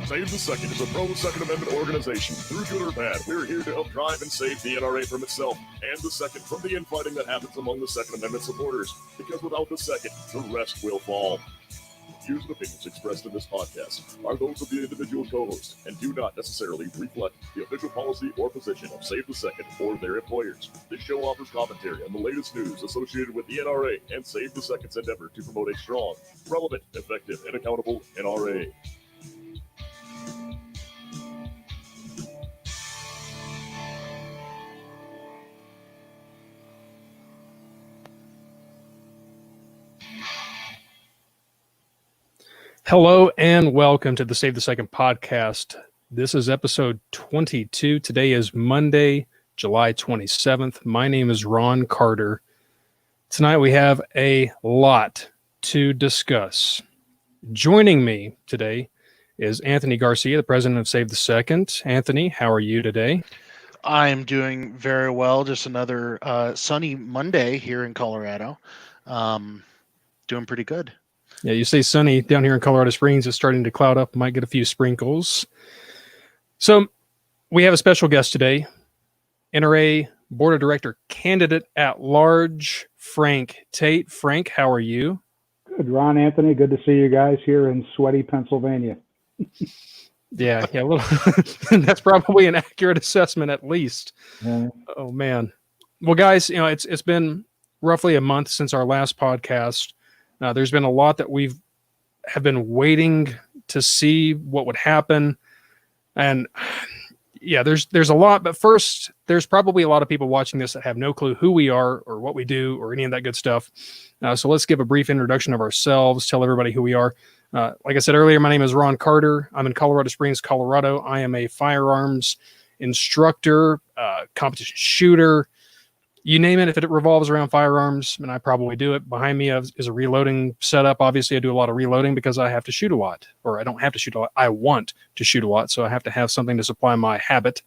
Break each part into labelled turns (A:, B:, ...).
A: Save the Second is a pro-Second Amendment organization. Through good or bad, we're here to help drive and save the NRA from itself and the Second from the infighting that happens among the Second Amendment supporters. Because without the Second, the rest will fall. Views and opinions expressed in this podcast are those of the individual co-host and do not necessarily reflect the official policy or position of Save the Second or their employers. This show offers commentary on the latest news associated with the NRA and Save the Second's endeavor to promote a strong, relevant, effective, and accountable NRA.
B: Hello and welcome to the Save the Second podcast. This is episode 22. Today is Monday, July 27th. My name is Ron Carter. Tonight we have a lot to discuss. Joining me today is Anthony Garcia, the president of Save the Second. Anthony, how are you today?
C: I am doing very well. Just another sunny Monday here in Colorado. Doing pretty good.
B: Yeah, you say sunny down here in Colorado Springs. It's starting to cloud up. Might get a few sprinkles. So we have a special guest today, NRA Board of Director candidate at large, Frank Tate. Frank, how are you?
D: Good, Ron, Anthony. Good to see you guys here in sweaty Pennsylvania.
B: Yeah, a little. That's probably an accurate assessment, at least.
D: Yeah.
B: Oh man. Well, guys, it's been roughly a month since our last podcast. There's been a lot that have been waiting to see what would happen. And yeah, there's a lot, but first there's probably a lot of people watching this that have no clue who we are or what we do or any of that good stuff. So let's give a brief introduction of ourselves, tell everybody who we are. Like I said earlier, my name is Ron Carter. I'm in Colorado Springs, Colorado. I am a firearms instructor, competition shooter. You name it, if it revolves around firearms, and I probably do it. Behind me is a reloading setup. Obviously, I do a lot of reloading because I have to shoot a lot. Or I don't have to shoot a lot. I want to shoot a lot, so I have to have something to supply my habit.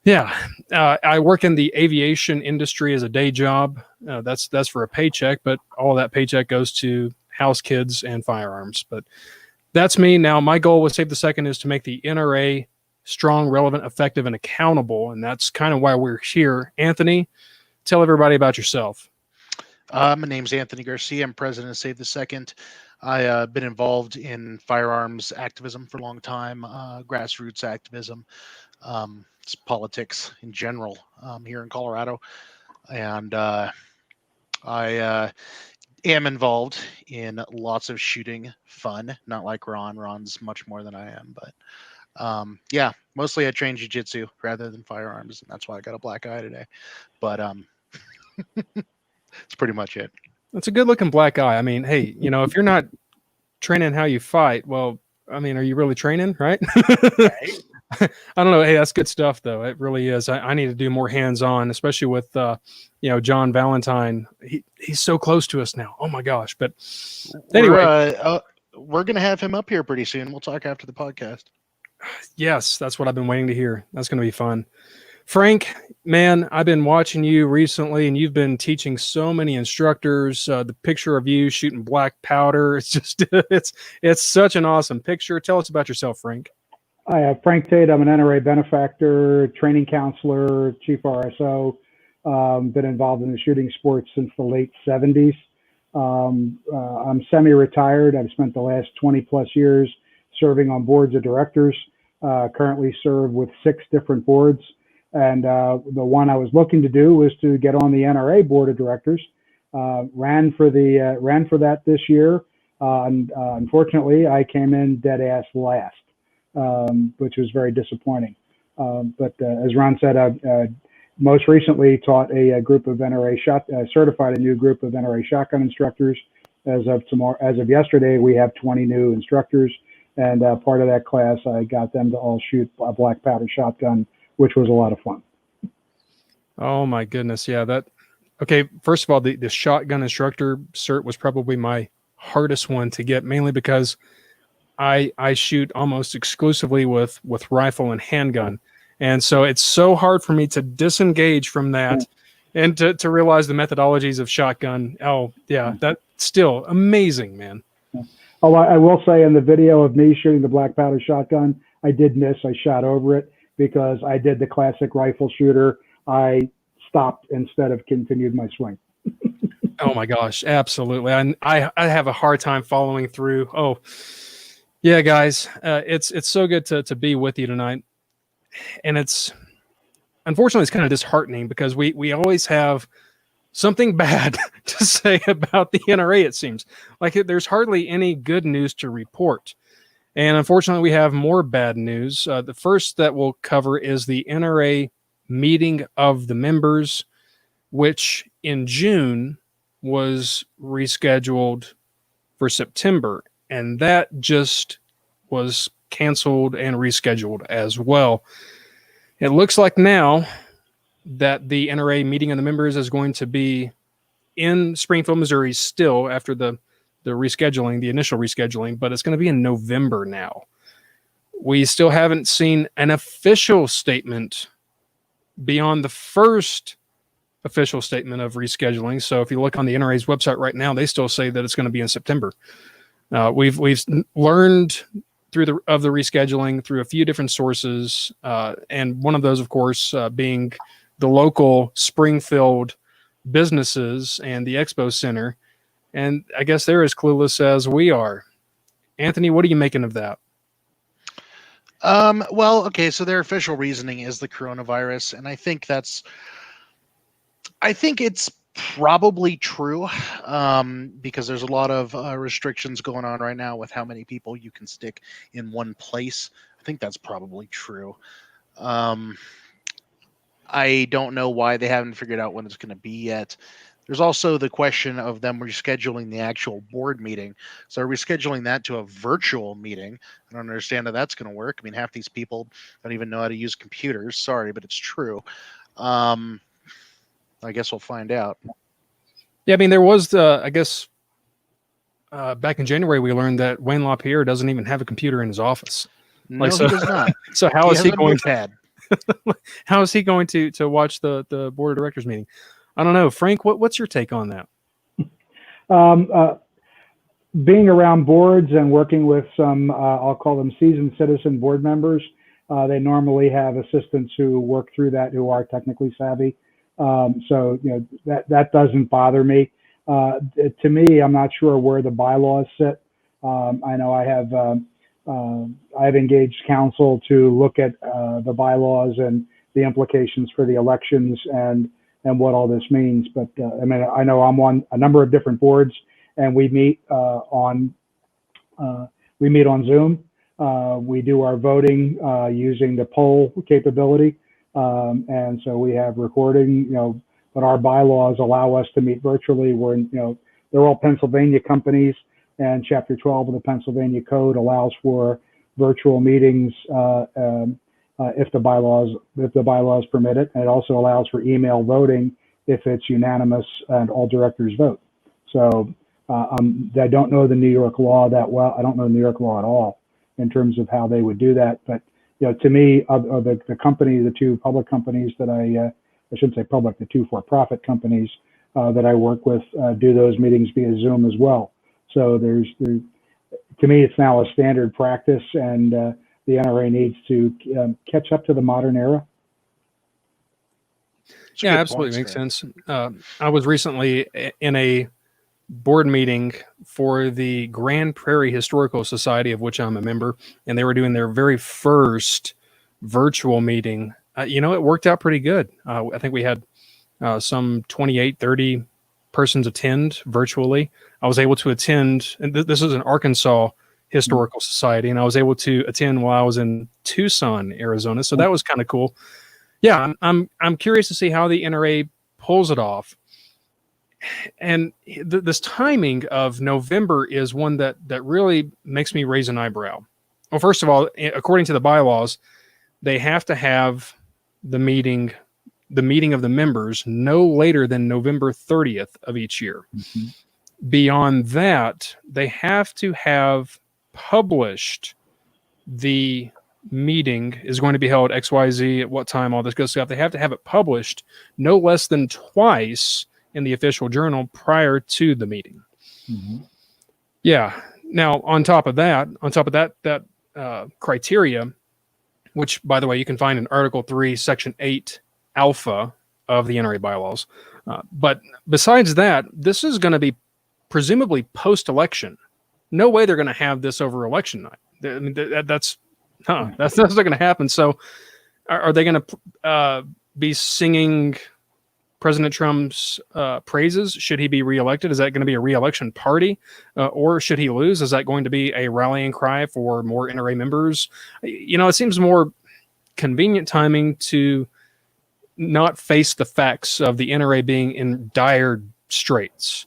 B: Yeah, I work in the aviation industry as a day job. That's for a paycheck, but all of that paycheck goes to house kids and firearms. But that's me. Now, my goal with Save the Second is to make the NRA strong, relevant, effective, and accountable, and that's kind of why we're here. Anthony, tell everybody about yourself.
C: My name's Anthony Garcia. I'm president of Save the Second. I've been involved in firearms activism for a long time, grassroots activism, politics in general here in Colorado. And I am involved in lots of shooting fun, not like Ron. Ron's much more than I am. But yeah, mostly I train jiu-jitsu rather than firearms, and that's why I got a black eye today. But it's pretty much it.
B: That's a good looking black eye. I mean, hey, if you're not training how you fight, well, I mean, are you really training, right?
C: Right.
B: I don't know. Hey, that's good stuff, though. It really is. I need to do more hands-on, especially with, John Valentine. He's so close to us now. Oh my gosh. But anyway,
C: we're going to have him up here pretty soon. We'll talk after the podcast.
B: Yes, that's what I've been waiting to hear. That's going to be fun. Frank, man, I've been watching you recently, and you've been teaching so many instructors. The picture of you shooting black powder, it's just it's such an awesome picture. Tell us about yourself, Frank.
D: Hi, Frank Tate. I'm an NRA benefactor, training counselor, chief RSO. Been involved in the shooting sports since the late 70s. I'm semi-retired. I've spent the last 20 plus years serving on boards of directors. Currently serve with 6 different boards. And the one I was looking to do was to get on the NRA board of directors. Ran for that this year. And unfortunately, I came in dead ass last, which was very disappointing. But as Ron said, I most recently taught a group of certified a new group of NRA shotgun instructors. As of yesterday, we have 20 new instructors. And part of that class, I got them to all shoot a black powder shotgun, which was a lot of fun.
B: Oh my goodness. Yeah. Okay. First of all, the shotgun instructor cert was probably my hardest one to get, mainly because I shoot almost exclusively with rifle and handgun. And so it's so hard for me to disengage from that and to realize the methodologies of shotgun. Oh yeah. That's still amazing, man.
D: Oh, I will say in the video of me shooting the black powder shotgun, I did miss. I shot over it because I did the classic rifle shooter. I stopped instead of continued my swing.
B: Oh my gosh, absolutely. I have a hard time following through. Oh, yeah, guys, it's so good to be with you tonight, and unfortunately it's kind of disheartening because we always have something bad to say about the NRA. It seems like there's hardly any good news to report, and unfortunately we have more bad news. The first that we'll cover is the NRA meeting of the members, which in June was rescheduled for September, and that just was canceled and rescheduled as well. It looks like now that the NRA meeting of the members is going to be in Springfield, Missouri still after the rescheduling, the initial rescheduling, but it's going to be in November now. We still haven't seen an official statement beyond the first official statement of rescheduling. So if you look on the NRA's website right now, they still say that it's going to be in September. We've learned through the rescheduling through a few different sources, and one of those, of course, being the local Springfield businesses and the Expo Center. And I guess they're as clueless as we are. Anthony, what are you making of that?
C: Well, okay, so their official reasoning is the coronavirus, and I think it's probably true, because there's a lot of restrictions going on right now with how many people you can stick in one place. I think that's probably true. I don't know why they haven't figured out when it's going to be yet. There's also the question of them rescheduling the actual board meeting. So rescheduling that to a virtual meeting, I don't understand how that's going to work. I mean, half these people don't even know how to use computers. Sorry, but it's true. I guess we'll find out.
B: Yeah, I mean, there was I guess back in January we learned that Wayne LaPierre doesn't even have a computer in his office.
C: No, he does not.
B: So how is he going
C: to?
B: How is he going to watch the board of directors meeting? I don't know, Frank. What's your take on that?
D: Being around boards and working with some, I'll call them seasoned citizen board members, they normally have assistants who work through that who are technically savvy. So that doesn't bother me. To me, I'm not sure where the bylaws sit. I know I've engaged counsel to look at the bylaws and the implications for the elections and what all this means. But I mean, I know I'm on a number of different boards, and we meet on Zoom. We do our voting using the poll capability. And so we have recording, but our bylaws allow us to meet virtually. They're all Pennsylvania companies, and Chapter 12 of the Pennsylvania Code allows for virtual meetings if the bylaws permit it. And it also allows for email voting if it's unanimous and all directors vote. So I don't know the New York law that well. I don't know the New York law at all in terms of how they would do that. But to me, the company, the two public companies that I shouldn't say public, the two for-profit companies that I work with do those meetings via Zoom as well. So to me, it's now a standard practice, and the NRA needs to catch up to the modern era.
B: Yeah, absolutely makes sense. I was recently in a board meeting for the Grand Prairie Historical Society, of which I'm a member, and they were doing their very first virtual meeting. It worked out pretty good. I think we had some 28, 30 persons attend virtually. I was able to attend, and this is an Arkansas Historical Society, and I was able to attend while I was in Tucson, Arizona. So that was kind of cool. Yeah, I'm curious to see how the NRA pulls it off. And this timing of November is one that really makes me raise an eyebrow. Well, first of all, according to the bylaws, they have to have the meeting of the members no later than November 30th of each year. Mm-hmm. Beyond that, they have to have published the meeting is going to be held XYZ at what time, all this good stuff. They have to have it published no less than twice in the official journal prior to the meeting. Mm-hmm. Yeah, Now, on top of that criteria, which, by the way, you can find in Article 3, Section 8 Alpha of the NRA bylaws. But besides that, this is going to be presumably post-election. No way they're going to have this over election night. I mean, that's not going to happen. So are they going to be singing President Trump's praises? Should he be reelected? Is that going to be a reelection party? Or should he lose? Is that going to be a rallying cry for more NRA members? It seems more convenient timing to not face the facts of the NRA being in dire straits.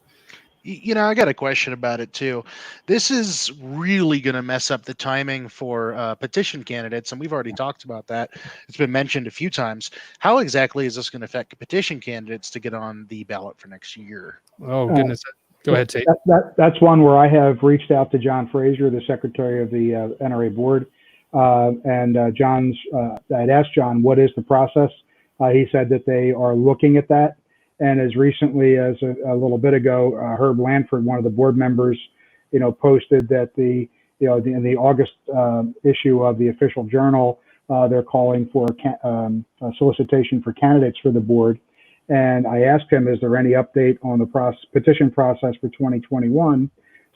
C: I got a question about it too. This is really going to mess up the timing for petition candidates, and we've already talked about that. It's been mentioned a few times. How exactly is this going to affect petition candidates to get on the ballot for next year?
B: Oh, goodness. Go ahead, Tate.
D: That's one where I have reached out to John Fraser, the secretary of the NRA board, and I'd asked John, what is the process? He said that they are looking at that. And as recently as a little bit ago, Herb Lanford, one of the board members, posted that in the August issue of the official journal, they're calling for a solicitation for candidates for the board. And I asked him, is there any update on the petition process for 2021,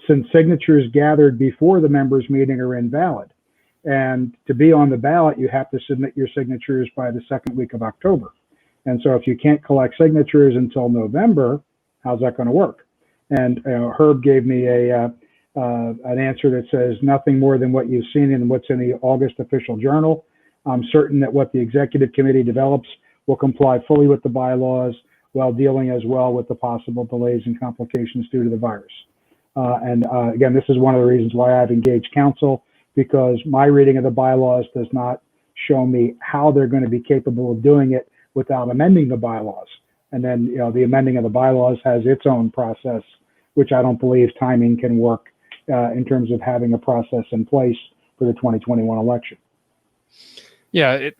D: since signatures gathered before the members' meeting are invalid? And to be on the ballot, you have to submit your signatures by the second week of October. And so if you can't collect signatures until November, how's that going to work? And Herb gave me an answer that says nothing more than what you've seen in what's in the August official journal. I'm certain that what the executive committee develops will comply fully with the bylaws while dealing as well with the possible delays and complications due to the virus. Again, this is one of the reasons why I've engaged counsel, because my reading of the bylaws does not show me how they're going to be capable of doing it without amending the bylaws. And then, the amending of the bylaws has its own process, which I don't believe timing can work in terms of having a process in place for the 2021 election.
B: Yeah.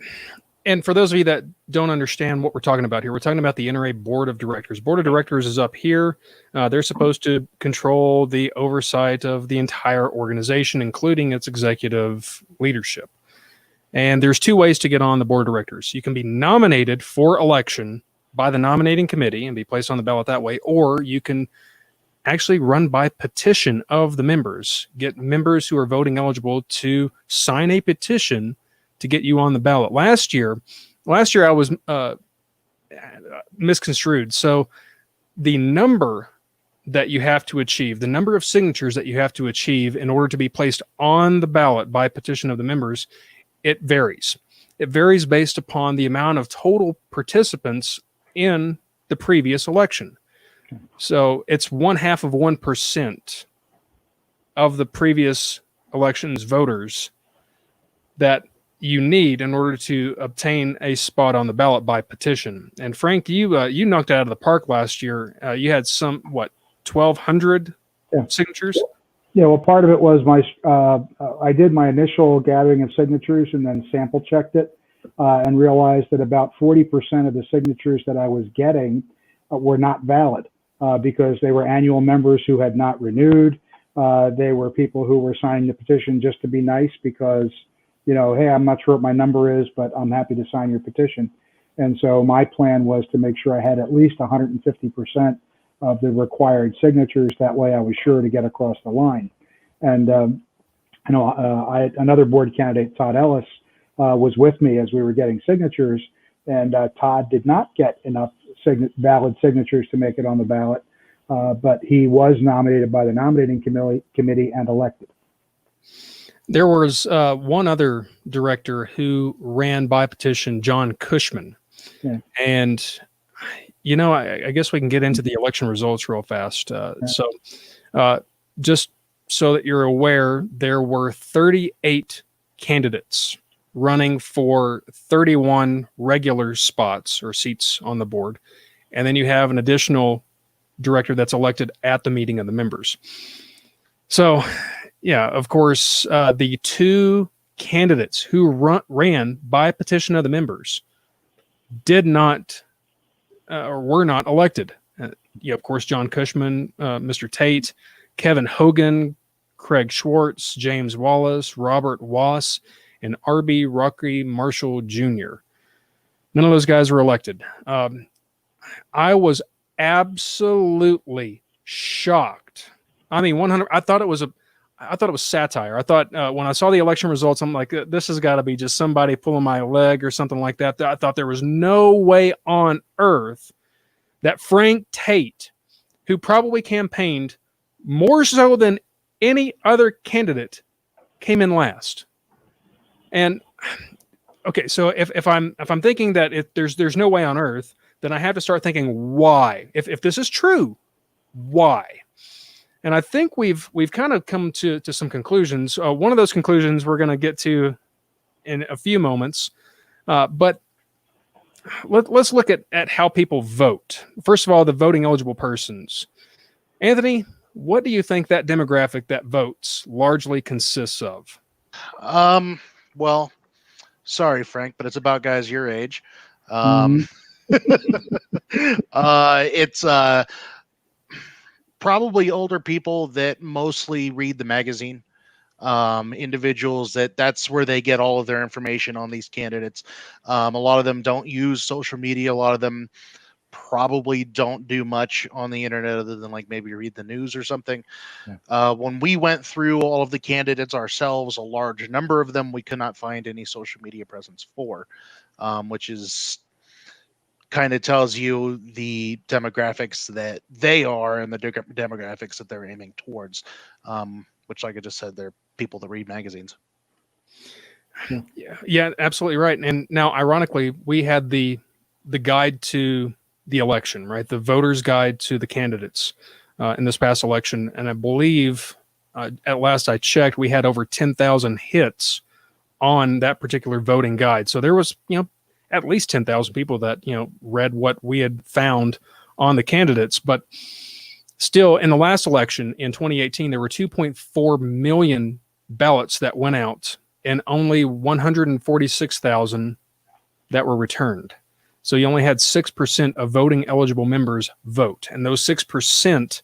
B: And for those of you that don't understand what we're talking about here, we're talking about the NRA Board of Directors. Board of Directors is up here. They're supposed to control the oversight of the entire organization, including its executive leadership. And there's two ways to get on the board of directors. You can be nominated for election by the nominating committee and be placed on the ballot that way, or you can actually run by petition of the members, get members who are voting eligible to sign a petition to get you on the ballot. Last year I was misconstrued. So the number that you have to achieve, the number of signatures that you have to achieve in order to be placed on the ballot by petition of the members, it varies. It varies based upon the amount of total participants in the previous election. So it's 0.5% of the previous election's voters that you need in order to obtain a spot on the ballot by petition. And Frank, you knocked it out of the park last year. You had 1,200 signatures?
D: Yeah, well, part of it was I did my initial gathering of signatures and then sample checked it and realized that about 40% of the signatures that I was getting were not valid because they were annual members who had not renewed. They were people who were signing the petition just to be nice because, hey, I'm not sure what my number is, but I'm happy to sign your petition. And so my plan was to make sure I had at least 150% of the required signatures. That way I was sure to get across the line. And, another board candidate, Todd Ellis, was with me as we were getting signatures. And Todd did not get enough valid signatures to make it on the ballot, but he was nominated by the nominating committee and elected.
B: There was one other director who ran by petition, John Cushman.
D: Yeah.
B: And I guess we can get into the election results real fast. So just so that you're aware, there were 38 candidates running for 31 regular spots or seats on the board. And then you have an additional director that's elected at the meeting of the members. So, yeah, of course, the two candidates who ran by petition of the members did not or were not elected. Of course, John Cushman, Mr. Tate, Kevin Hogan, Craig Schwartz, James Wallace, Robert Wass, and R.B. Rocky Marshall Jr. None of those guys were elected. I was absolutely shocked. I mean, 100. I thought it was satire. I thought when I saw the election results, I'm like, this has got to be just somebody pulling my leg or something like that. I thought there was no way on earth that Frank Tate, who probably campaigned more so than any other candidate, came in last. And okay, so if I'm thinking that if there's no way on earth, then I have to start thinking why. If this is true, why? And I think we've kind of come to some conclusions. One of those conclusions we're going to get to in a few moments, but let's look at how people vote. First of all, the voting eligible persons. Anthony, what do you think that demographic that votes largely consists of?
C: Well, sorry, Frank, but it's about guys your age. It's probably older people that mostly read the magazine. Individuals that's where they get all of their information on these candidates. A lot of them don't use social media. A lot of them probably don't do much on the internet other than like maybe read the news or something. Yeah. When we went through all of the candidates ourselves, a large number of them we could not find any social media presence for, which is kind of tells you the demographics that they are and the demographics that they're aiming towards, which, like I just said, they're people that read magazines.
B: Yeah, absolutely right. And now, ironically, we had the guide to the election, right? The voter's guide to the candidates in this past election. And I believe at last I checked, we had over 10,000 hits on that particular voting guide. So there was, at least 10,000 people that, read what we had found on the candidates. But still, in the last election in 2018, there were 2.4 million ballots that went out and only 146,000 that were returned. So you only had 6% of voting eligible members vote. And those 6%,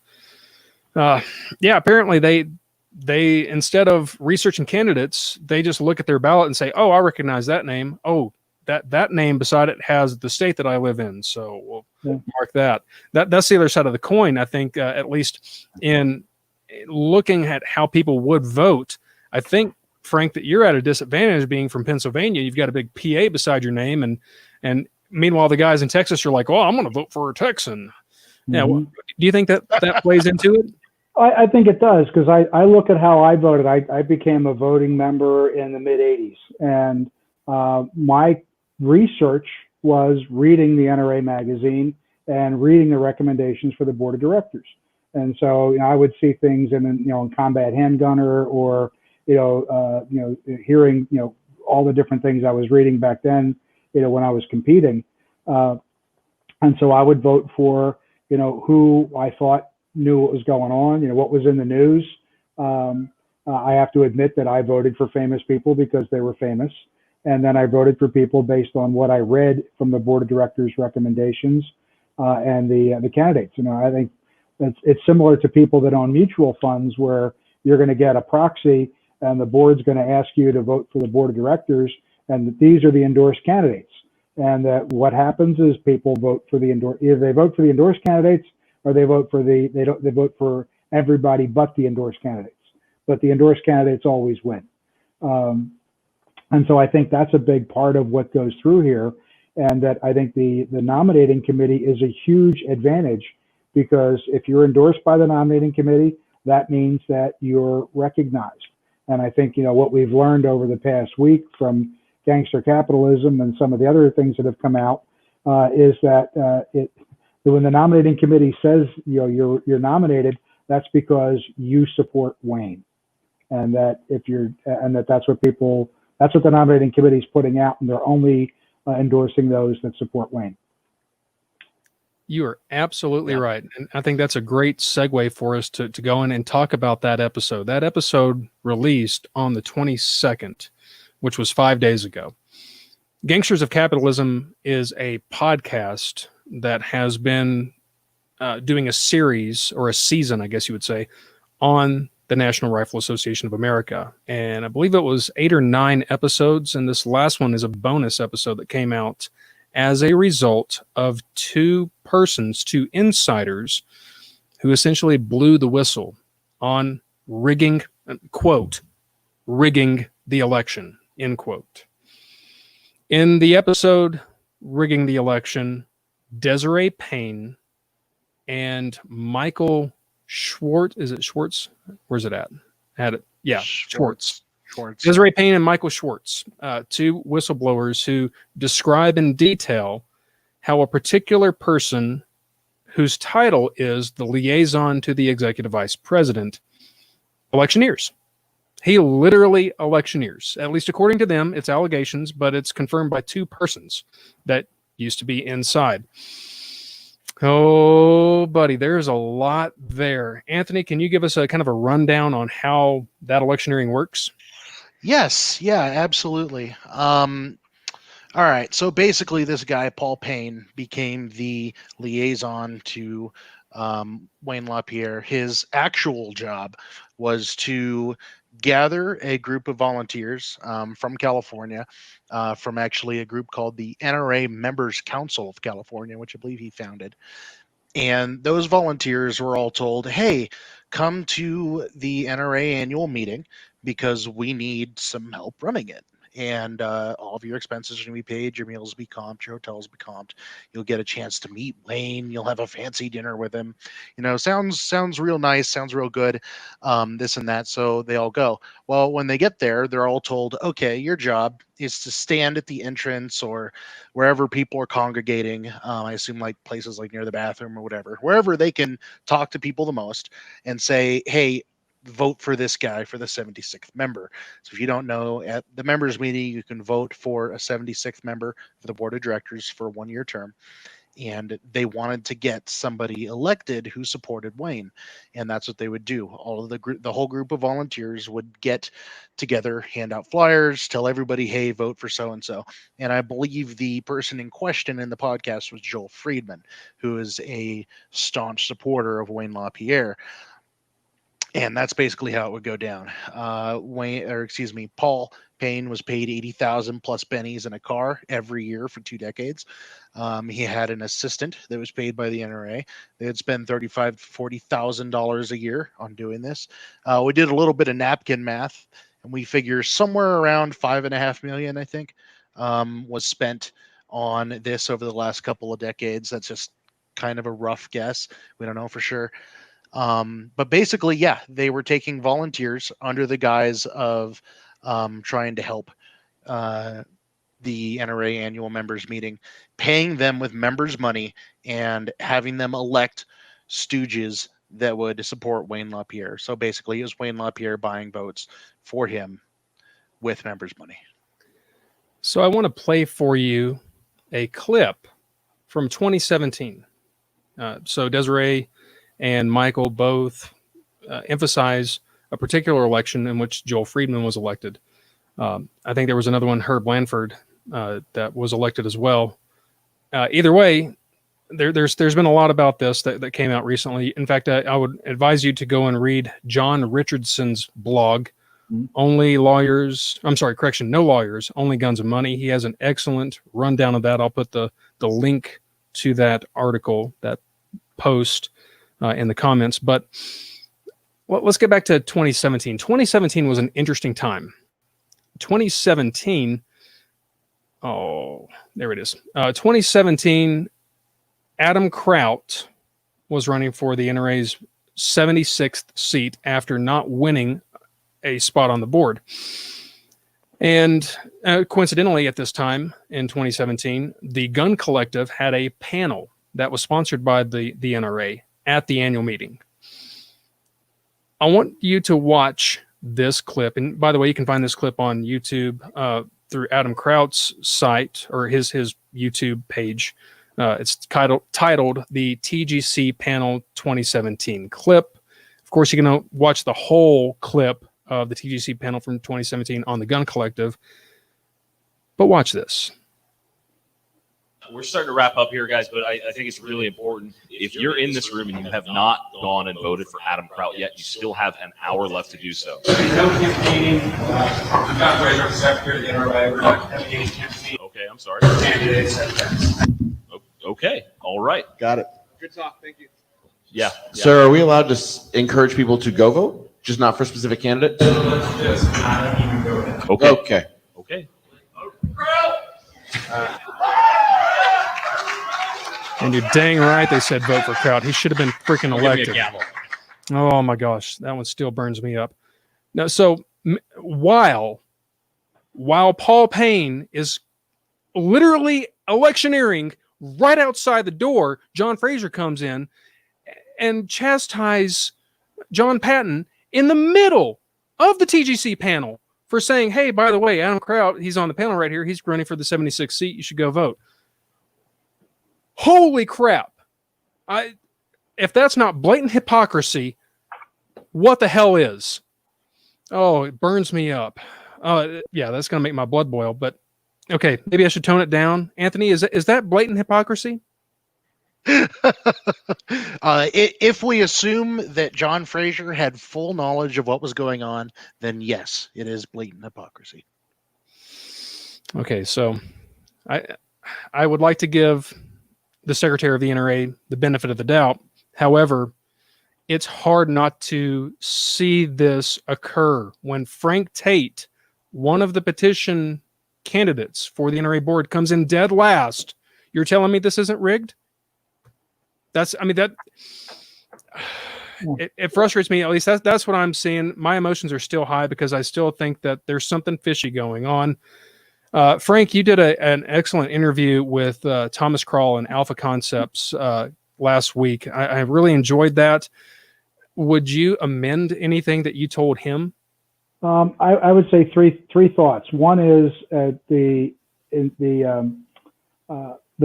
B: apparently they instead of researching candidates, they just look at their ballot and say, oh, I recognize that name. Oh, that name beside it has the state that I live in. So we'll mark that. That's the other side of the coin. I think, at least in looking at how people would vote, I think, Frank, that you're at a disadvantage being from Pennsylvania. You've got a big PA beside your name. And meanwhile, the guys in Texas are like, oh, I'm going to vote for a Texan. Mm-hmm. Yeah. Well, do you think that plays into it?
D: I think it does, because I look at how I voted. I became a voting member in the mid 80s, and my research was reading the NRA magazine and reading the recommendations for the board of directors. And so, I would see things in Combat Handgunner, or, hearing, all the different things I was reading back then, when I was competing. And so I would vote for, who I thought knew what was going on, what was in the news. I have to admit that I voted for famous people because they were famous. And then I voted for people based on what I read from the board of directors recommendations and the candidates. I think it's similar to people that own mutual funds, where you're going to get a proxy and the board's going to ask you to vote for the board of directors, and these are the endorsed candidates. And what happens is people vote for either they vote for the endorsed candidates, or they vote for they vote for everybody but the endorsed candidates. But the endorsed candidates always win. And so I think that's a big part of what goes through here. And that I think the nominating committee is a huge advantage, because if you're endorsed by the nominating committee, that means that you're recognized. And I think, what we've learned over the past week from Gangster Capitalism and some of the other things that have come out is that when the nominating committee says, you're nominated, that's because you support Wayne. And that that's what the nominating committee is putting out, and they're only endorsing those that support Wayne.
B: You are absolutely right. And I think that's a great segue for us to go in and talk about that episode. That episode released on the 22nd, which was 5 days ago. Gangsters of Capitalism is a podcast that has been doing a series, or a season, I guess you would say, on the National Rifle Association of America. And I believe it was 8 or 9 episodes, and this last one is a bonus episode that came out as a result of two insiders, who essentially blew the whistle on rigging, quote, rigging the election, end quote. In the episode Rigging the Election, Desiree Payne and Michael Schwartz, is it Schwartz? Where's it at? Had it. Yeah, Schwartz. Desiree Payne and Michael Schwartz, two whistleblowers who describe in detail how a particular person whose title is the liaison to the executive vice president electioneers. He literally electioneers. At least according to them, it's allegations, but it's confirmed by two persons that used to be inside. Oh, buddy, there's a lot there. Anthony, can you give us a kind of a rundown on how that electioneering works?
C: Yes, yeah, absolutely. All right, so basically this guy, Paul Payne, became the liaison to Wayne LaPierre. His actual job was to gather a group of volunteers from California, from actually a group called the NRA Members Council of California, which I believe he founded. And those volunteers were all told, hey, come to the NRA annual meeting because we need some help running it. And all of your expenses are going to be paid. Your meals will be comped. Your hotels will be comped. You'll get a chance to meet Wayne. You'll have a fancy dinner with him. You know, sounds real nice. Sounds real good. This and that. So they all go. Well, when they get there, they're all told, okay, your job is to stand at the entrance or wherever people are congregating. I assume like places like near the bathroom or whatever, wherever they can talk to people the most and say, hey, vote for this guy for the 76th member. So if you don't know, at the members meeting, you can vote for a 76th member for the board of directors for a 1-year term. And they wanted to get somebody elected who supported Wayne. And that's what they would do. All of the whole group of volunteers would get together, hand out flyers, tell everybody, hey, vote for so-and-so. And I believe the person in question in the podcast was Joel Friedman, who is a staunch supporter of Wayne LaPierre. And that's basically how it would go down. Paul Payne was paid $80,000 plus pennies in a car every year for 2 decades. He had an assistant that was paid by the NRA. They would spend $35,000 to $40,000 a year on doing this. We did a little bit of napkin math, and we figure somewhere around $5.5 million, I think, was spent on this over the last couple of decades. That's just kind of a rough guess. We don't know for sure. But basically, yeah, they were taking volunteers under the guise of trying to help the NRA annual members meeting, paying them with members' money and having them elect stooges that would support Wayne LaPierre. So basically, it was Wayne LaPierre buying votes for him with members' money.
B: So I want to play for you a clip from 2017. So Desiree and Michael both emphasize a particular election in which Joel Friedman was elected. I think there was another one, Herb Lanford, that was elected as well. Either way, there's been a lot about this that came out recently. In fact, I would advise you to go and read John Richardson's blog, No Lawyers, Only Guns and Money. He has an excellent rundown of that. I'll put the link to that article, that post, in the comments. But let's get back to 2017. 2017 was an interesting time. 2017, there it is. 2017, Adam Kraut was running for the NRA's 76th seat after not winning a spot on the board. And coincidentally, at this time in 2017, the Gun Collective had a panel that was sponsored by the NRA at the annual meeting. I want you to watch this clip. And by the way, you can find this clip on YouTube through Adam Kraut's site or his YouTube page. It's titled the TGC Panel 2017 clip. Of course, you can watch the whole clip of the TGC panel from 2017 on the Gun Collective. But watch this.
E: we're starting to wrap up here, guys, but I think it's really important. If you're in this room and you have not gone and voted for Adam Kraut yet, you still have an hour left to do so.
F: Campaigning, not ready for Secretary of the NRA. We're not having any campaign.
E: Okay, I'm sorry.
F: Candidates.
E: Okay, all right.
G: Got it.
F: Good talk. Thank you.
E: Yeah.
G: Sir, are we allowed to encourage people to go vote, just not for specific candidates?
E: Okay.
G: Okay.
E: Okay.
B: And you're dang right they said vote for Kraut. He should have been freaking
E: Give me a
B: elected.
E: gavel.
B: Oh my gosh, that one still burns me up. Now, so while Paul Payne is literally electioneering right outside the door, John Fraser comes in and chastises John Patton in the middle of the TGC panel for saying, hey, by the way, Adam Kraut, he's on the panel right here. He's running for the 76th seat. You should go vote. Holy crap. If that's not blatant hypocrisy, what the hell is? Oh, it burns me up. Yeah, that's going to make my blood boil. But okay, maybe I should tone it down. Anthony, is that blatant hypocrisy?
C: If we assume that John Fraser had full knowledge of what was going on, then yes, it is blatant hypocrisy.
B: Okay, so I would like to give the secretary of the NRA the benefit of the doubt. However, it's hard not to see this occur when Frank Tate, one of the petition candidates for the NRA board, comes in dead last. You're telling me this isn't rigged? It frustrates me. At least that's what I'm seeing. My emotions are still high because I still think that there's something fishy going on. Frank, you did an excellent interview with Thomas Krall and Alpha Concepts last week. I really enjoyed that. Would you amend anything that you told him?
D: I would say three thoughts. One is the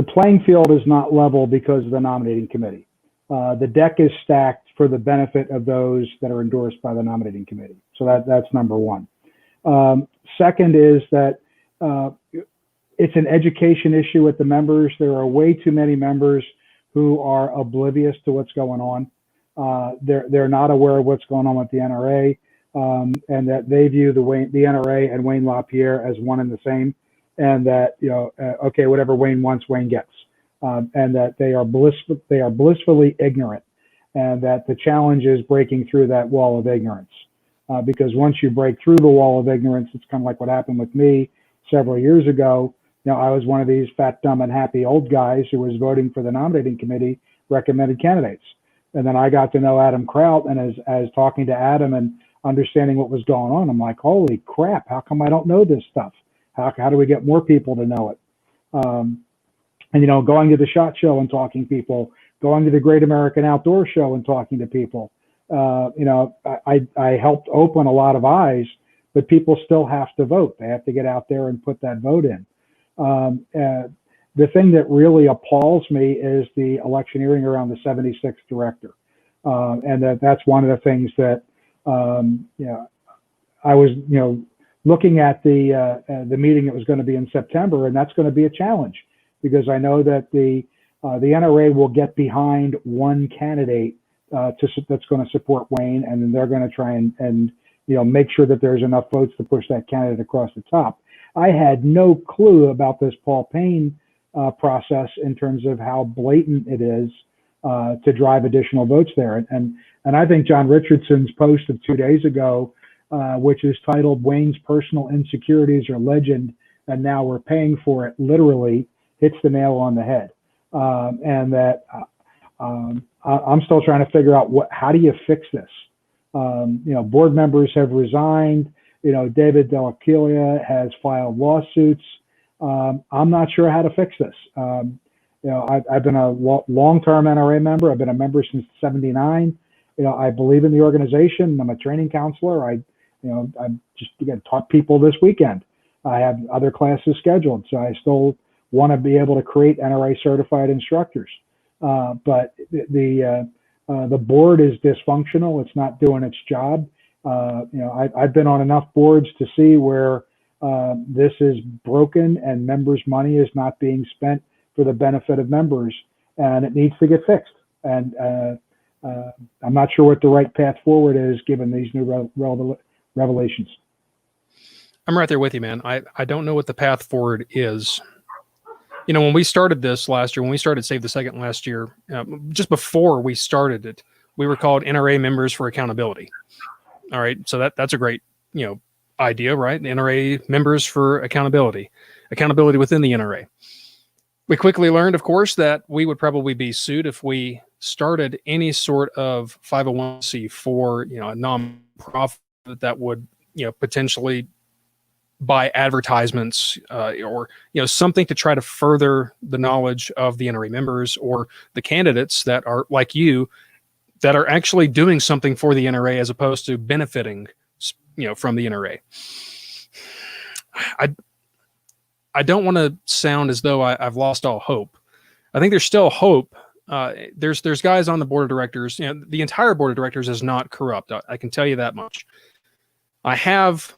D: playing field is not level because of the nominating committee. The deck is stacked for the benefit of those that are endorsed by the nominating committee. So that's number one. Second is that it's an education issue with the members. There are way too many members who are oblivious to what's going on. They're not aware of what's going on with the NRA, and that they view the NRA and Wayne LaPierre as one and the same, and that okay, whatever Wayne wants, Wayne gets, and that they are blissfully ignorant, and that the challenge is breaking through that wall of ignorance, because once you break through the wall of ignorance, it's kind of like what happened with me several years ago. I was one of these fat, dumb, and happy old guys who was voting for the nominating committee recommended candidates. And then I got to know Adam Kraut, and as talking to Adam and understanding what was going on, I'm like, holy crap, how come I don't know this stuff? How do we get more people to know it? And, going to the SHOT Show and talking to people, going to the Great American Outdoor Show and talking to people, I helped open a lot of eyes, but people still have to vote. They have to get out there and put that vote in. The thing that really appalls me is the electioneering around the 76th director. And that's one of the things that, I was, looking at the meeting that was going to be in September, and that's going to be a challenge because I know that the NRA will get behind one candidate that's going to support Wayne, and then they're going to try and make sure that there's enough votes to push that candidate across the top. I had no clue about this Paul Payne process in terms of how blatant it is to drive additional votes there. And I think John Richardson's post of 2 days ago, which is titled "Wayne's Personal Insecurities Are Legend, and Now We're Paying for It," literally hits the nail on the head. And that I'm still trying to figure out how do you fix this? Board members have resigned. David Delaquila has filed lawsuits. I'm not sure how to fix this. I've been a long-term NRA member. I've been a member since '79. I believe in the organization. I'm a training counselor. I just taught people this weekend. I have other classes scheduled, so I still want to be able to create NRA certified instructors. But the board is dysfunctional. It's not doing its job. I've been on enough boards to see where this is broken and members' money is not being spent for the benefit of members, and it needs to get fixed. And I'm not sure what the right path forward is given these new revelations.
B: I'm right there with you, man. I don't know what the path forward is. When we started this last year, when we started Save the Second last year, just before we started it, we were called NRA Members for Accountability. All right. So that's a great, idea, right? The NRA Members for Accountability within the NRA. We quickly learned, of course, that we would probably be sued if we started any sort of 501c4, a nonprofit that would, potentially buy advertisements or something to try to further the knowledge of the NRA members or the candidates that are like you, that are actually doing something for the NRA as opposed to benefiting from the NRA. I don't want to sound as though I've lost all hope. I think there's still hope. There's guys on the board of directors. The entire board of directors is not corrupt. I can tell you that much. I have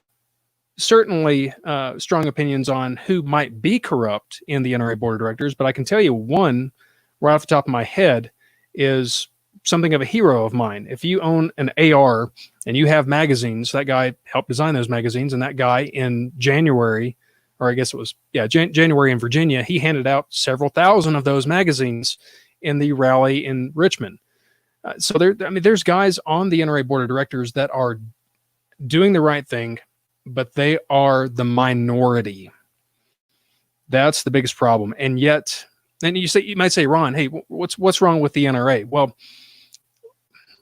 B: certainly strong opinions on who might be corrupt in the NRA board of directors, but I can tell you one right off the top of my head is something of a hero of mine. If you own an AR and you have magazines, that guy helped design those magazines, and that guy in January, or I guess it was, January in Virginia, he handed out several thousand of those magazines in the rally in Richmond. So there's guys on the NRA board of directors that are doing the right thing, but they are the minority. That's the biggest problem. And yet, and you might say, Ron, hey, what's wrong with the NRA? Well,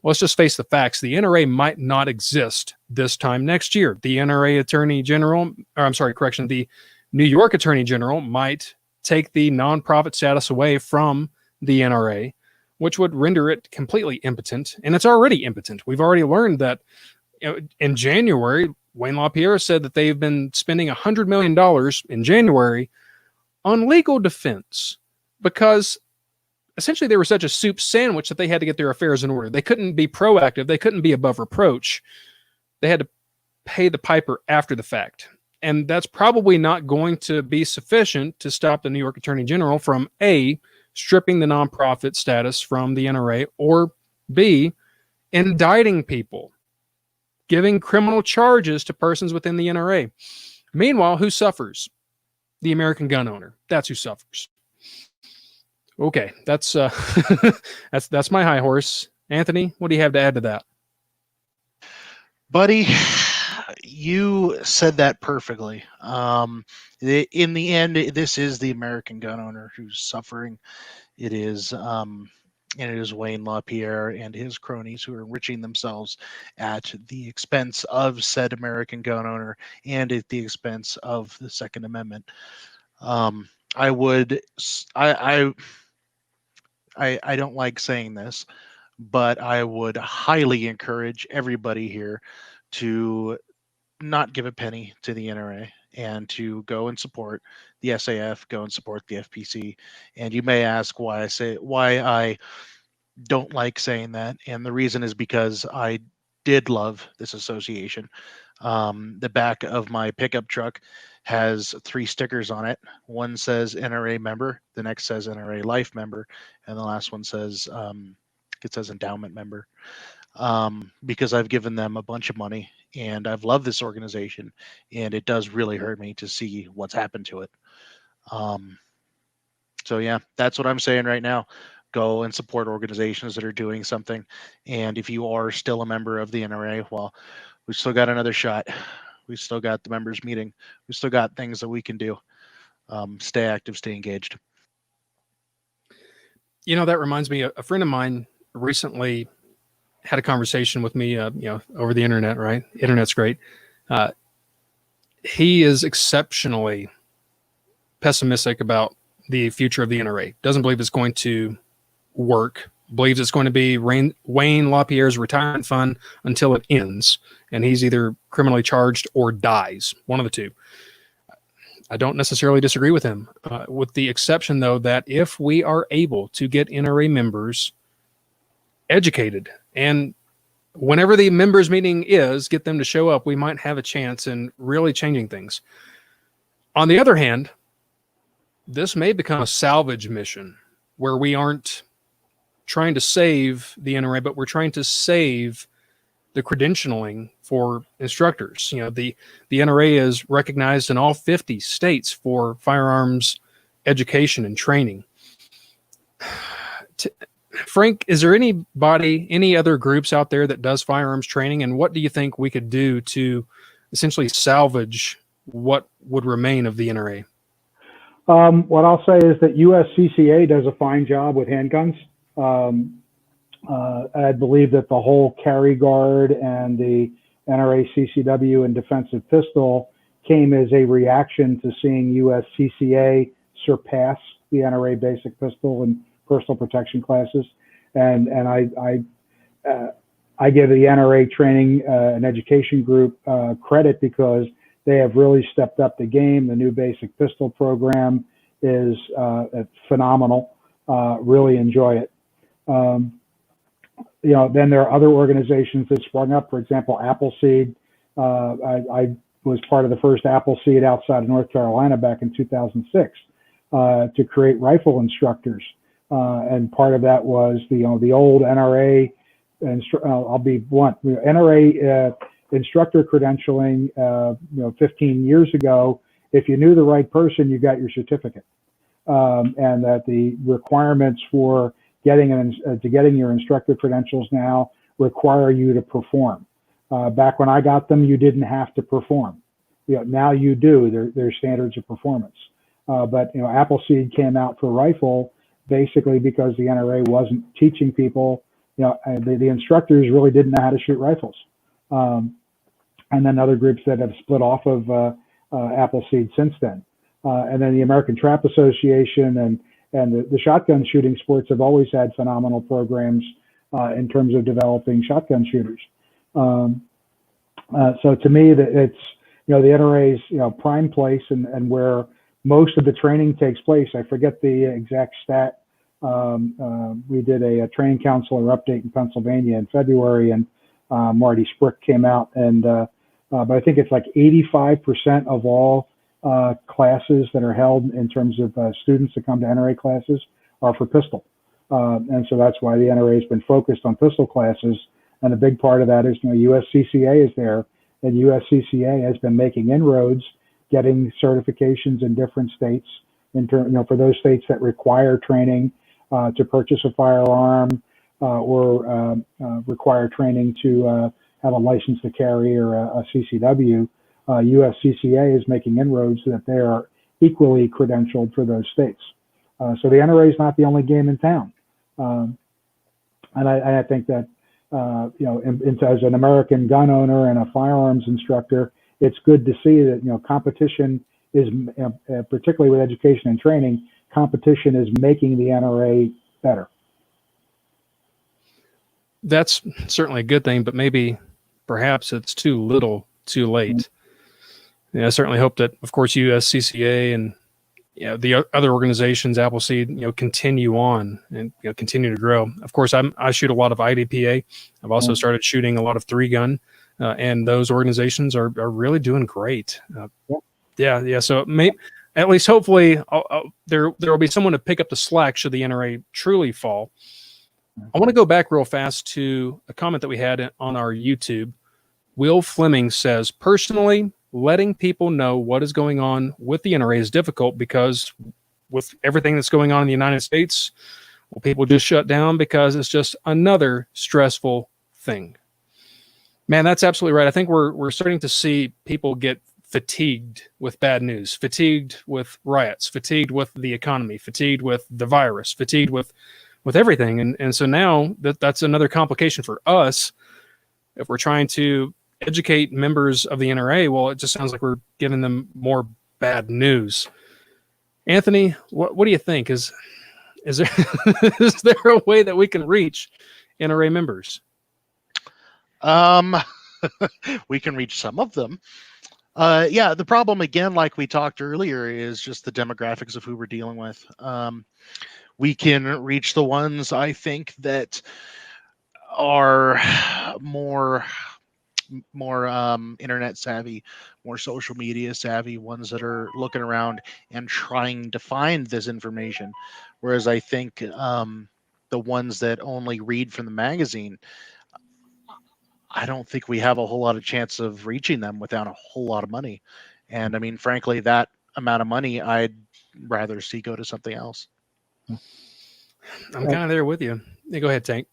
B: let's just face the facts. The NRA might not exist this time next year. The NRA Attorney General, the New York Attorney General might take the nonprofit status away from the NRA, which would render it completely impotent. And it's already impotent. We've already learned that in January, Wayne LaPierre said that they've been spending $100 million in January on legal defense because essentially they were such a soup sandwich that they had to get their affairs in order. They couldn't be proactive. They couldn't be above reproach. They had to pay the piper after the fact. And that's probably not going to be sufficient to stop the New York Attorney General from A, stripping the nonprofit status from the NRA, or B, indicting people, giving criminal charges to persons within the NRA. Meanwhile, who suffers? The American gun owner. That's who suffers. Okay, that's that's my high horse. Anthony, what do you have to add to that?
C: Buddy, you said that perfectly. In the end, this is the American gun owner who's suffering. It is Wayne LaPierre and his cronies who are enriching themselves at the expense of said American gun owner and at the expense of the Second Amendment. I don't like saying this, but I would highly encourage everybody here to not give a penny to the NRA and to go and support the SAF, go and support the FPC. And you may ask why I don't like saying that. And the reason is because I did love this association. The back of my pickup truck has 3 stickers on it. One says NRA member, the next says NRA life member, and the last one says it says endowment member. Because I've given them a bunch of money and I've loved this organization, and it does really hurt me to see what's happened to it. So yeah, that's what I'm saying right now. Go and support organizations that are doing something. And if you are still a member of the NRA, well, we've still got another shot. We've still got the members meeting. We've still got things that we can do. Stay active, stay engaged.
B: That reminds me, a friend of mine recently had a conversation with me, over the internet, right? Internet's great. He is exceptionally pessimistic about the future of the NRA. Doesn't believe it's going to work. Believes it's going to be Wayne LaPierre's retirement fund until it ends, and he's either criminally charged or dies. One of the two. I don't necessarily disagree with him, with the exception, though, that if we are able to get NRA members educated, and whenever the members meeting is, get them to show up, we might have a chance in really changing things. On the other hand, this may become a salvage mission where we aren't trying to save the NRA, but we're trying to save the credentialing for instructors. The NRA is recognized in all 50 states for firearms education and training. Frank, is there any other groups out there that does firearms training, and what do you think we could do to essentially salvage what would remain of the NRA?
D: What I'll say is that USCCA does a fine job with handguns. I believe that the whole carry guard and the NRA CCW and defensive pistol came as a reaction to seeing USCCA surpass the NRA basic pistol and personal protection classes. And I give the NRA training and education group credit because they have really stepped up the game. The new basic pistol program is phenomenal. Really enjoy it. Then there are other organizations that sprung up. For example, Appleseed. I was part of the first Appleseed outside of North Carolina back in 2006 to create rifle instructors. And part of that was the old NRA. I'll be blunt. NRA instructor credentialing. 15 years ago, if you knew the right person, you got your certificate, and that the requirements for getting your instructor credentials now require you to perform. Back when I got them, you didn't have to perform. Now you do. There's standards of performance. But Appleseed came out for rifle basically because the NRA wasn't teaching people. The instructors really didn't know how to shoot rifles. And then other groups that have split off of Appleseed since then. And then the American Trap Association and the shotgun shooting sports have always had phenomenal programs in terms of developing shotgun shooters. So to me, that it's the NRA's prime place and where most of the training takes place. I forget the exact stat. We did a training counselor update in Pennsylvania in February, and Marty Sprick came out, and but I think it's like 85% of all classes that are held in terms of students that come to NRA classes are for pistol. And so that's why the NRA has been focused on pistol classes. And a big part of that is, USCCA is there, and USCCA has been making inroads, getting certifications in different states, for those states that require training to purchase a firearm or require training to have a license to carry or a CCW. USCCA is making inroads so that they are equally credentialed for those states. So the NRA is not the only game in town. And I think that, as an American gun owner and a firearms instructor, it's good to see that, competition is, particularly with education and training, competition is making the NRA better.
B: That's certainly a good thing, but perhaps it's too little, too late. I certainly hope that, of course, USCCA and the other organizations, Appleseed, continue on and continue to grow. Of course, I shoot a lot of IDPA. I've also started shooting a lot of 3-gun, and those organizations are really doing great. So at least hopefully there will be someone to pick up the slack should the NRA truly fall. I want to go back real fast to a comment that we had on our YouTube. Will Fleming says, personally, letting people know what is going on with the NRA is difficult because with everything that's going on in the United States, people just shut down because it's just another stressful thing. Man, that's absolutely right. I think we're starting to see people get fatigued with bad news, fatigued with riots, fatigued with the economy, fatigued with the virus, fatigued with everything. And so now that's another complication for us. If we're trying to educate members of the NRA, well, it just sounds like we're giving them more bad news. Anthony, what do you think? Is there is there a way that we can reach NRA members?
C: We can reach some of them. The problem, again, like we talked earlier, is just the demographics of who we're dealing with. We can reach the ones, I think, that are more more internet savvy, more social media savvy, ones that are looking around and trying to find this information. Whereas I think the ones that only read from the magazine, I don't think we have a whole lot of chance of reaching them without a whole lot of money. And I mean, frankly, that amount of money, I'd rather see go to something else.
B: I'm kind of there with you. Yeah, go ahead, Tank.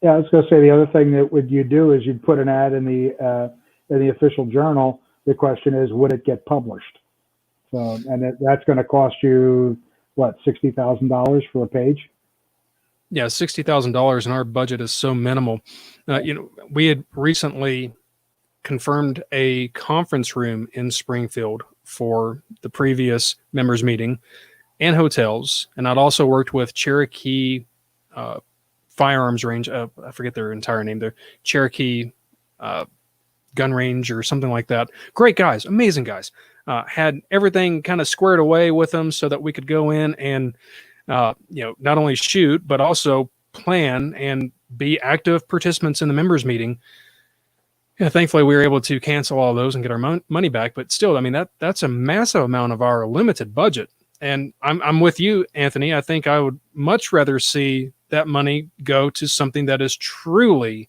D: Yeah, I was going to say the other thing that you do is you'd put an ad in the official journal. The question is, would it get published? So, and that's going to cost you what, $60,000 for a page?
B: Yeah, $60,000, and our budget is so minimal. We had recently confirmed a conference room in Springfield for the previous members meeting and hotels, and I'd also worked with Cherokee firearms range. I forget their entire name. They're Cherokee gun range or something like that. Great guys, amazing guys. Had everything kind of squared away with them so that we could go in and not only shoot, but also plan and be active participants in the members meeting. Yeah, thankfully we were able to cancel all those and get our money back. But still, I mean, that's a massive amount of our limited budget. And I'm with you, Anthony. I think I would much rather see that money go to something that is truly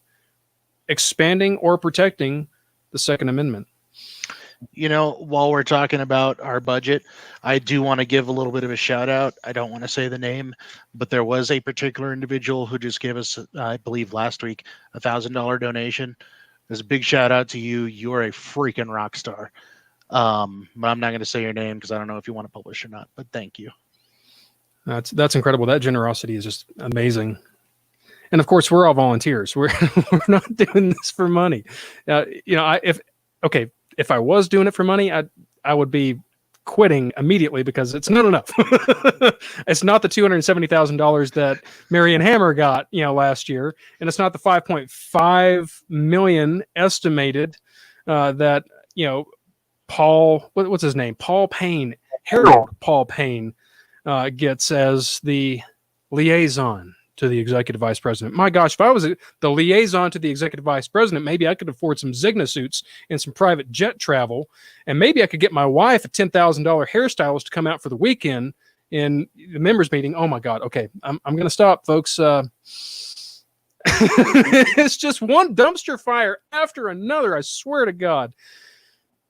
B: expanding or protecting the Second Amendment.
C: While we're talking about our budget, I do want to give a little bit of a shout out. I don't want to say the name, but there was a particular individual who just gave us, I believe last week, $1,000 donation. There's a big shout out to you. You're a freaking rock star. But I'm not going to say your name because I don't know if you want to publish or not, but thank you.
B: That's incredible. That generosity is just amazing. And of course, we're all volunteers. We're not doing this for money. If I was doing it for money, I would be quitting immediately because it's not enough. It's not the $270,000 that Marion Hammer got, last year, and it's not the $5.5 million estimated that Paul, what's his name? Paul Payne, Harold Paul Payne, gets as the liaison to the executive vice president. My gosh, if I was the liaison to the executive vice president, maybe I could afford some Zigna suits and some private jet travel, and maybe I could get my wife a $10,000 hairstylist to come out for the weekend in the members meeting. Oh my God. Okay. I'm going to stop, folks. It's just one dumpster fire after another. I swear to God.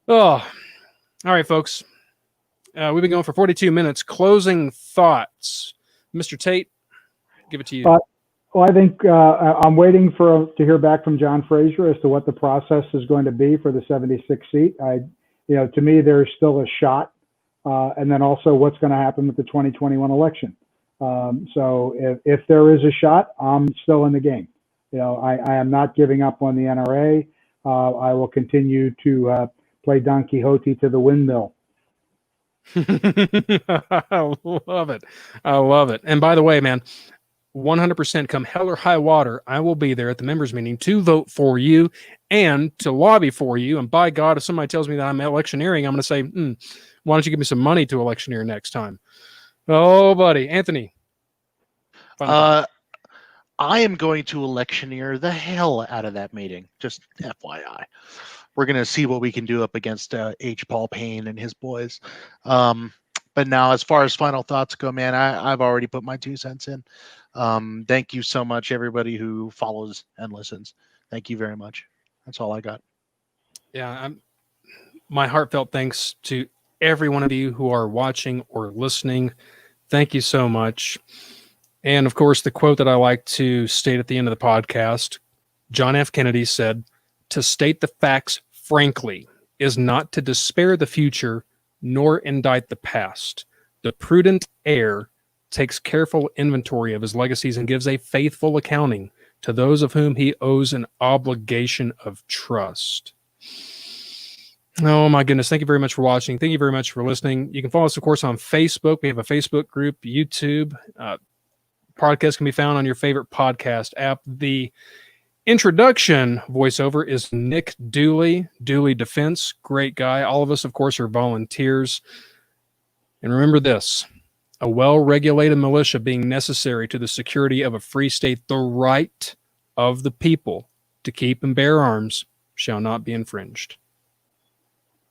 B: Oh, all right, folks. We've been going for 42 minutes. Closing thoughts. Mr. Tate, give it to you.
D: Well, I think I'm waiting to hear back from John Fraser as to what the process is going to be for the 76th seat. To me, there's still a shot. And then also what's going to happen with the 2021 election. So if there is a shot, I'm still in the game. I am not giving up on the NRA. I will continue to play Don Quixote to the windmill.
B: I love it. I love it. And by the way, man, 100% come hell or high water, I will be there at the members meeting to vote for you and to lobby for you. And by God, if somebody tells me that I'm electioneering, I'm going to say, why don't you give me some money to electioneer next time? Oh, buddy. Anthony.
C: I am going to electioneer the hell out of that meeting. Just FYI. We're going to see what we can do up against H. Paul Payne and his boys. But now, as far as final thoughts go, man, I've already put my 2 cents in. Thank you so much, everybody who follows and listens. Thank you very much. That's all I got.
B: Yeah, my heartfelt thanks to every one of you who are watching or listening. Thank you so much. And of course, the quote that I like to state at the end of the podcast, John F. Kennedy said, "To state the facts frankly is not to despair the future nor indict the past. The prudent heir takes careful inventory of his legacies and gives a faithful accounting to those of whom he owes an obligation of trust." Oh my goodness. Thank you very much for watching. Thank you very much for listening. You can follow us, of course, on Facebook. We have a Facebook group, YouTube. Podcast can be found on your favorite podcast app. The introduction voiceover is Nick Dooley, Dooley Defense. Great guy. All of us, of course, are volunteers. And remember this, a well-regulated militia being necessary to the security of a free state, the right of the people to keep and bear arms shall not be infringed.